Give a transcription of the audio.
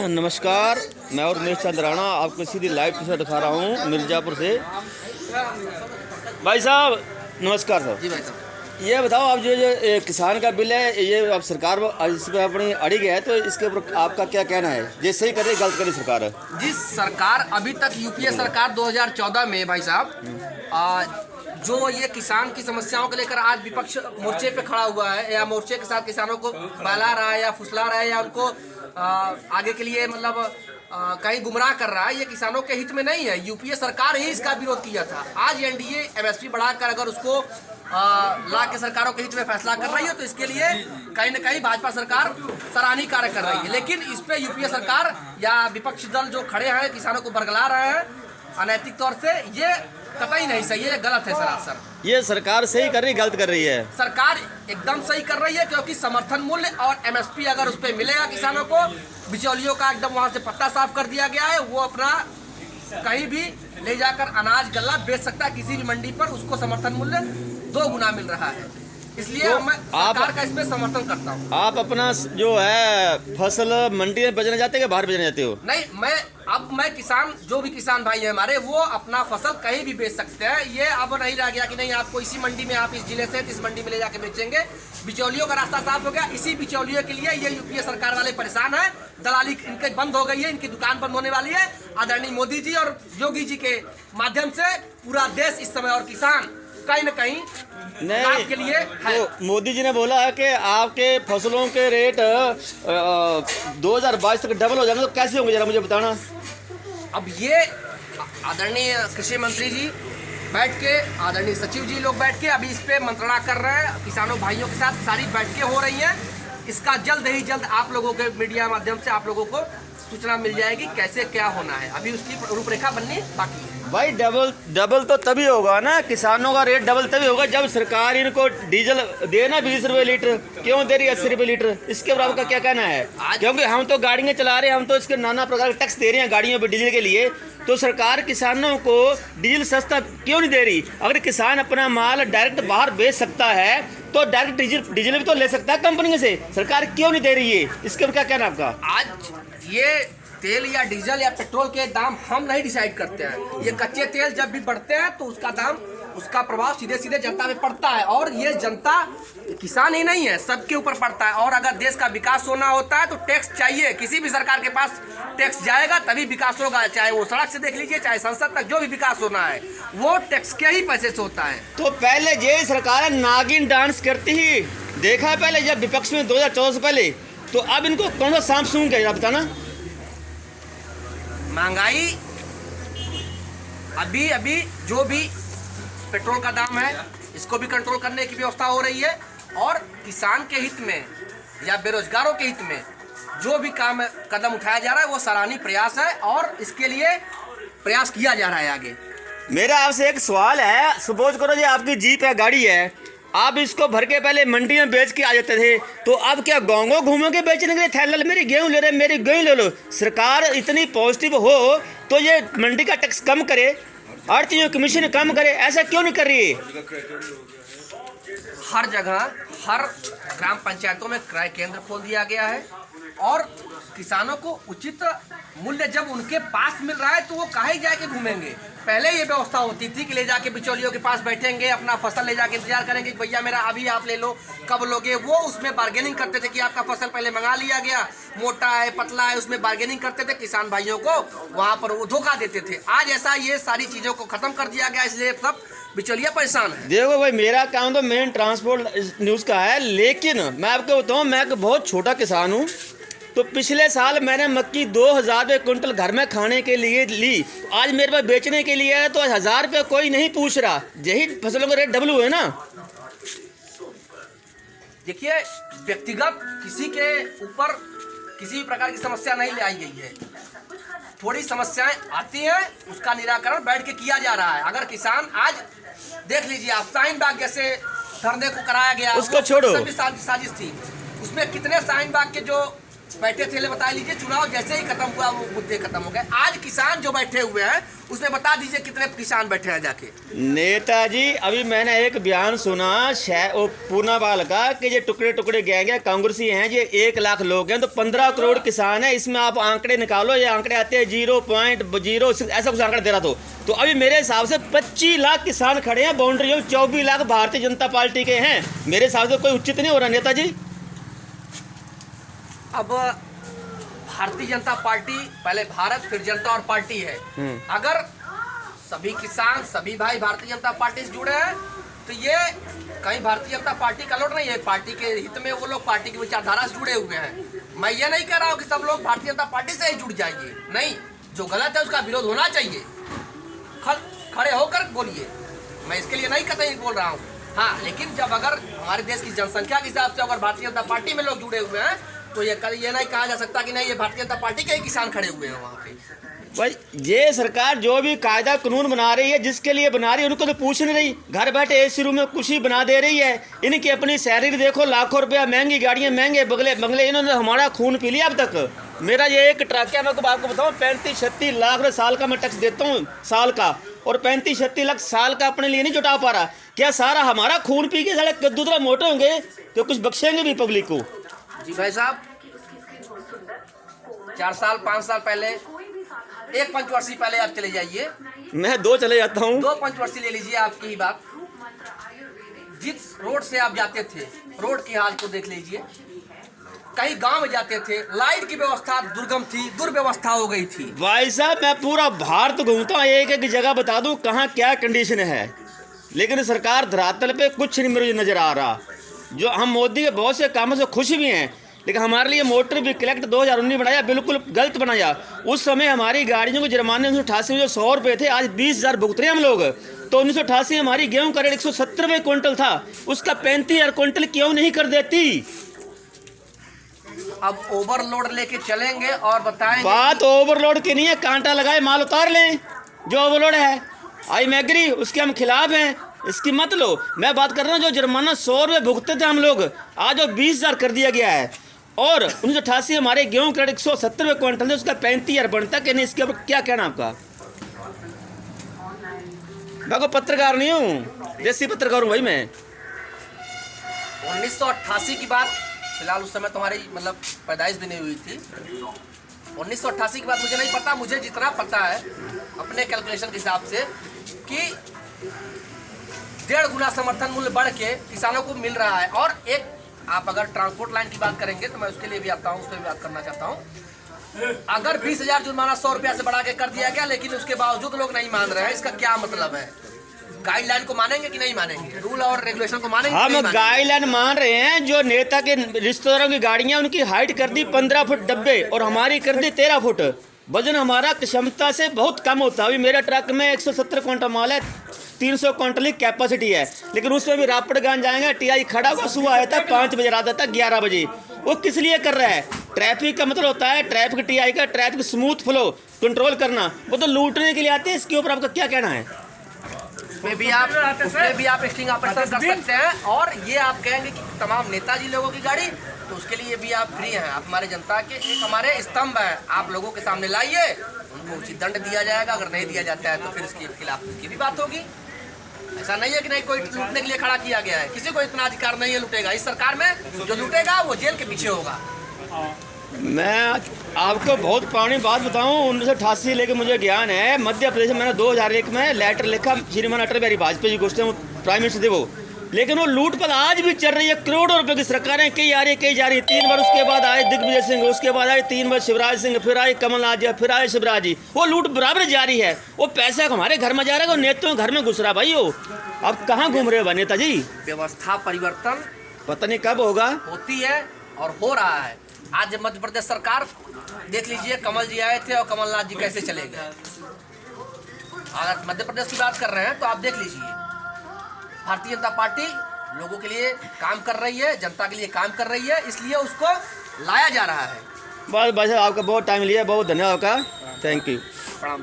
नमस्कार, मैं और उमेश चंद राणा आपको सीधी लाइव तस्वीर दिखा रहा हूँ मिर्ज़ापुर से। भाई साहब नमस्कार सर। जी भाई साहब, ये बताओ आप जो किसान का बिल है, ये अब सरकार इस पर अपनी अड़ी गया है, तो इसके ऊपर आपका क्या कहना है? ये सही कर रही गलत कर रही सरकार? जी सरकार अभी तक यूपीए सरकार 2014 में भाई साहब जो ये किसान की समस्याओं को लेकर आज विपक्ष मोर्चे पे खड़ा हुआ है या मोर्चे के साथ किसानों को बहला रहा है या फुसला रहा है या उनको आगे के लिए मतलब कहीं गुमराह कर रहा है, ये किसानों के हित में नहीं है। यूपीए सरकार ही इसका विरोध किया था। आज एनडीए एमएसपी बढ़ाकर अगर उसको ला के सरकारों के हित में फैसला कर रही है तो इसके लिए कहीं न कहीं भाजपा सरकार सराहनीय कार्य कर रही है। लेकिन इस पे यूपीए सरकार या विपक्षी दल जो खड़े हैं किसानों को बरगला रहे हैं अनैतिक तौर से, ये कतई नहीं सही है, ये गलत है सरासर। ये सरकार सही कर रही गलत कर रही है? सरकार एकदम सही कर रही है, क्योंकि समर्थन मूल्य और एमएसपी अगर उस पर मिलेगा किसानों को, बिचौलियों का एकदम वहां से पत्ता साफ कर दिया गया है, वो अपना कहीं भी ले जाकर अनाज गल्ला बेच सकता है किसी भी मंडी पर, उसको समर्थन मूल्य 2 गुना मिल रहा है। इसलिए तो मैं सरकार का इसमें समर्थन करता हूँ। आप अपना जो है फसल मंडी में बेचने जाते हो कि बाहर बेचने जाते हो? नहीं, मैं किसान, जो भी किसान भाई है हमारे, वो अपना फसल कहीं भी बेच सकते हैं। ये अब नहीं रह गया कि नहीं आपको इसी मंडी में, आप इस जिले से इस मंडी में ले जाके बेचेंगे। बिचौलियों का रास्ता साफ हो गया। इसी बिचौलियों के लिए ये यूपीए सरकार वाले परेशान है। दलाली इनके बंद हो गई है, इनकी दुकान बंद होने वाली है। आदरणीय मोदी जी और योगी जी के माध्यम से पूरा देश इस समय और किसान कहीं न कहीं लाभ के लिए है। तो मोदी जी ने बोला है कि आपके फसलों के रेट 2022 तक डबल हो जाएंगे, तो कैसे होंगे जरा मुझे बताना। अब ये आदरणीय कृषि मंत्री जी बैठ के, आदरणीय सचिव जी लोग बैठ के अभी इस पे मंत्रणा कर रहे हैं। किसानों भाइयों के साथ सारी बैठकें हो रही हैं। इसका जल्द ही जल्द आप लोगों के मीडिया माध्यम से आप लोगों को सूचना मिल जाएगी कैसे क्या होना है। अभी उसकी रूपरेखा बननी बाकी है। भाई डबल तो तभी होगा ना, किसानों का रेट डबल तभी होगा जब सरकार इनको डीजल दे ना 20 रुपये लीटर। क्यों दे रही है 80 रुपये लीटर? इसके ऊपर आपका क्या कहना है? क्योंकि हम तो गाड़ियाँ चला रहे हैं, हम तो इसके नाना प्रकार के टैक्स दे रहे हैं गाड़ियों पर डीजल के लिए। तो सरकार किसानों को डीजल सस्ता क्यों नहीं दे रही? अगर किसान अपना माल डायरेक्ट बाहर बेच सकता है तो डायरेक्ट डीजल भी तो ले सकता है कंपनी से। सरकार क्यों नहीं दे रही है? इसके ऊपर क्या कहना आपका? आज ये तेल या डीजल या पेट्रोल के दाम हम नहीं डिसाइड करते हैं। ये कच्चे तेल जब भी बढ़ते हैं तो उसका दाम, उसका प्रभाव सीधे सीधे जनता पे पड़ता है। और ये जनता किसान ही नहीं है, सबके ऊपर पड़ता है। और अगर देश का विकास होना होता है तो टैक्स चाहिए। किसी भी सरकार के पास टैक्स जाएगा तभी विकास होगा। चाहे वो सड़क से देख लीजिए, चाहे संसद तक जो भी विकास होना है वो टैक्स के ही पैसे से होता है। तो पहले ये सरकार नागिन डांस करती ही देखा है पहले जब विपक्ष में 2014 से पहले। तो अब इनको कौन सा सांप सूंघ गया बताना। महंगाई अभी जो भी पेट्रोल का दाम है इसको भी कंट्रोल करने की व्यवस्था हो रही है। और किसान के हित में या बेरोजगारों के हित में जो भी कदम उठाया जा रहा है वो सराहनीय प्रयास है और इसके लिए प्रयास किया जा रहा है आगे। मेरा आपसे एक सवाल है, सपोज करो जी आपकी जीप है, गाड़ी है, आप इसको भर के पहले मंडी में बेच के आ जाते थे, तो अब क्या गाँव घूमोगे बेचने के लिए? थैला मेरी गेहूँ ले रहे, मेरी गेहूँ ले लो। सरकार इतनी पॉजिटिव हो तो ये मंडी का टैक्स कम करे, आड़तियों कमीशन कम करे, ऐसा क्यों नहीं कर रही है? हर जगह हर ग्राम पंचायतों में क्रय केंद्र खोल दिया गया है और किसानों को उचित मूल्य जब उनके पास मिल रहा है तो वो काहे जाके घूमेंगे। पहले ये व्यवस्था होती थी कि ले जाके बिचौलियों के पास बैठेंगे, अपना फसल ले जाके इंतजार करेंगे कि भैया मेरा अभी आप ले लो, कब लोगे। वो उसमें बार्गेनिंग करते थे कि आपका फसल पहले मंगा लिया गया, मोटा है पतला है, उसमें बार्गेनिंग करते थे। किसान भाइयों को वहाँ पर वो धोखा देते थे। आज ऐसा ये सारी चीज़ों को खत्म कर दिया गया, इसलिए सब बिचौलिया परेशान है। देखो भाई, मेरा काम तो मेन ट्रांसपोर्ट न्यूज़ का है, लेकिन मैं आपको बताऊँ मैं एक बहुत छोटा किसान हूँ। तो पिछले साल मैंने मक्की 2000 रुपये कुंटल घर में खाने के लिए ली, आज मेरे पास बेचने के लिए है तो 1000 रुपये कोई नहीं पूछ रहा। यही फसलों का रेट डबल हुए ना। देखिए, व्यक्तिगत किसी के ऊपर किसी भी प्रकार की समस्या नहीं ले आई गई है। थोड़ी समस्याएं आती हैं, उसका निराकरण बैठ के किया जा रहा है। अगर किसान आज देख लीजिए आप, शाहीन बाग जैसे धरने को कराया गया, उसको छोड़ो, साजिश थी। उसमें कितने शाहीन बाग के जो बैठे थे, बता लीजिए चुनाव जैसे ही खत्म हुआ वो मुद्दे खत्म हो गए। आज किसान जो बैठे हुए हैं उसमें बता दीजिए कितने किसान बैठे हैं जाके। नेताजी अभी मैंने एक बयान सुना पूनावाल का कि ये टुकड़े टुकड़े गैंग है, कांग्रेसी हैं, ये 1 लाख लोग हैं तो 15 करोड़ किसान है। इसमें आप आंकड़े निकालो, ये आंकड़े आते हैं 0.06 ऐसा कुछ आंकड़ा दे रहा तो अभी मेरे हिसाब से 25 लाख किसान खड़े हैं बाउंड्री में, 24 लाख भारतीय जनता पार्टी के हैं। मेरे हिसाब से कोई उचित नहीं हो रहा नेताजी। अब भारतीय जनता पार्टी पहले भारत फिर जनता और पार्टी है। अगर सभी किसान सभी भाई भारतीय जनता पार्टी से जुड़े हैं तो ये कहीं भारतीय जनता पार्टी का लौट नहीं है, पार्टी के हित में वो लोग पार्टी की विचारधारा से जुड़े हुए हैं। मैं ये नहीं कह रहा हूँ कि सब लोग भारतीय जनता पार्टी से ही जुड़ जाएंगे, नहीं, जो गलत है उसका विरोध होना चाहिए, खड़े होकर बोलिए, मैं इसके लिए नहीं कतई बोल रहा हूँ। हाँ, लेकिन जब अगर हमारे देश की जनसंख्या के हिसाब से अगर भारतीय जनता पार्टी में लोग जुड़े हुए हैं तो ये नहीं कहा जा सकता कि नहीं ये भारतीय जनता पार्टी के ही किसान खड़े हुए हैं वहाँ पे। भाई ये सरकार जो भी कायदा कानून बना रही है, जिसके लिए बना रही है उनको तो पूछ नहीं रही। घर बैठे एसी रूम में कुछ ही बना दे रही है। इनकी अपनी सैलरी देखो, लाखों रुपया, महंगी गाड़ियाँ, महंगे बंगले, इन्होंने हमारा खून पी लिया अब तक। मेरा ये एक ट्रक है, मैं आपको बताऊँ 35-36 लाख रुपये साल का मैं टैक्स देता हूँ साल का, और 35-36 लाख साल का अपने लिए नहीं जुटा पा रहा। क्या सारा हमारा खून पी के सारे कद्दूरा मोटे होंगे तो कुछ बख्शेंगे भी पब्लिक को? जी भाई साहब, 4 साल 5 साल पहले, एक पंचवर्षीय पहले आप चले जाइए, मैं 2 चले जाता हूँ, 2 पंचवर्षीय ले लीजिए, आपकी ही बात, जिस रोड से आप जाते थे रोड की हाल को देख लीजिए। कहीं गांव में जाते थे, लाइट की व्यवस्था दुर्गम थी, दुर्व्यवस्था हो गई थी। भाई साहब मैं पूरा भारत घूमता हूँ, एक एक जगह बता दूँ कहाँ क्या कंडीशन है, लेकिन सरकार धरातल पे कुछ नहीं मुझे नजर आ रहा। जो हम मोदी के बहुत से कामों से खुश भी हैं, लेकिन हमारे लिए मोटर व्हीकल एक्ट 2019 बनाया, बिल्कुल गलत बनाया। उस समय हमारी गाड़ियों के जुर्माने 1988 में जो 100 रुपये थे, आज 20,000 भुगत रहे हैं हम लोग। तो 1988 हमारी गेहूं का रेट 170 रुपये क्विंटल था, उसका 35,000 क्विंटल क्यों नहीं कर देती? अब ओवरलोड लेके चलेंगे और बताएंगे। बात ओवरलोड की नहीं है, कांटा लगाए माल उतार लें, जो ओवरलोड है आई एम एग्री, उसके हम खिलाफ हैं, इसकी मत लो। मैं बात कर रहा हूँ जो जुर्माना 100 रुपये भुगतते थे हम लोग, आज वो 20,000 कर दिया गया है। और 1988 हमारे गेहूं का रेट 170 रुपये क्विंटल थे, उसका 35,000 बनता कि नहीं? इसके ऊपर क्या कहना आपका? मैं को पत्रकार नहीं हूँ, देसी पत्रकार हूँ भाई मैं। 1988 की बात, फिलहाल उस समय तुम्हारी मतलब पैदाइश भी नहीं हुई थी। 1988 की बात मुझे नहीं पता, मुझे जितना पता है अपने कैलकुलेशन के हिसाब से कि 1.5 गुना समर्थन मूल्य बढ़ के किसानों को मिल रहा है। और एक आप अगर ट्रांसपोर्ट लाइन की बात करेंगे तो मैं उसके लिए भी आता हूँ, उस पर भी बात करना चाहता हूँ। अगर 20,000 जुर्माना 100 रुपया से बढ़ा के कर दिया गया, लेकिन उसके बावजूद लोग नहीं मान रहे हैं, इसका क्या मतलब है? गाइडलाइन को मानेंगे कि नहीं मानेंगे? रूल और रेगुलेशन को मानेंगे? हम गाइडलाइन मान रहे हैं। जो नेता के रिश्तेदारों की गाड़ियां, उनकी हाइट कर दी 15 फुट डब्बे और हमारी कर दी 13 फुट। वजन हमारा क्षमता से बहुत कम होता है। अभी मेरा ट्रक में 170 क्विंटल माल है, 300 क्विंटल की कैपेसिटी है, लेकिन उसमें भी रापड़गंज जाएंगे, टीआई खड़ा हुआ सुबह आया था 5 बजे, रात आता 11 बजे। वो किस लिए कर रहा है? ट्रैफिक का मतलब होता है, ट्रैफिक टीआई का ट्रैफिक स्मूथ फ्लो कंट्रोल करना, वो तो लूटने के लिए आते हैं। इसके ऊपर आपका क्या कहना है? उसमें भी आप स्टिंग ऑपरेशन कर सकते हैं। और ये आप कहेंगे कि तमाम नेताजी लोगों की गाड़ी, तो उसके लिए भी आप फ्री हैं। आप हमारे जनता के एक हमारे स्तंभ हैं, आप लोगों के सामने लाइए, उनको उचित दंड दिया जाएगा। अगर नहीं दिया जाता है तो फिर इसके खिलाफ उसकी भी बात होगी। ऐसा नहीं है कि नहीं कोई लूटने के लिए खड़ा किया गया है, किसी को इतना अधिकार नहीं है लूटेगा। इस सरकार में जो लूटेगा वो जेल के पीछे होगा। मैं आपको बहुत पुरानी बात बताऊं, 1988 लेके मुझे ज्ञान है। मध्य प्रदेश में मैंने 2001 में लेटर लिखा, श्रीमान अटल बिहारी वाजपेयी जी को, प्राइम मिनिस्टर थे वो, लेकिन वो लूट पर आज भी चल रही है। करोड़ों रुपए की सरकारें कई आ रही कई जा रही। 3 बार उसके बाद आए दिग्विजय सिंह, उसके बाद आए 3 बार शिवराज सिंह, फिर आए कमलनाथ जी, फिर आए शिवराज जी। वो लूट बराबर जारी है। वो पैसा हमारे घर में जा रहा है, वो नेताओं के घर में घुस रहा भाई। वो अब कहाँ घूम रहे हो नेताजी? व्यवस्था परिवर्तन पता नहीं कब होगा, होती है और हो रहा है। आज मध्य प्रदेश सरकार देख लीजिए, कमल जी आए थे और कमलनाथ जी कैसे चले गए। अगर मध्य प्रदेश की बात कर रहे हैं तो आप देख लीजिए, भारतीय जनता पार्टी लोगों के लिए काम कर रही है, जनता के लिए काम कर रही है, इसलिए उसको लाया जा रहा है। बस आपका बहुत टाइम लिया, बहुत धन्यवाद आपका, थैंक यू। प्रणाम।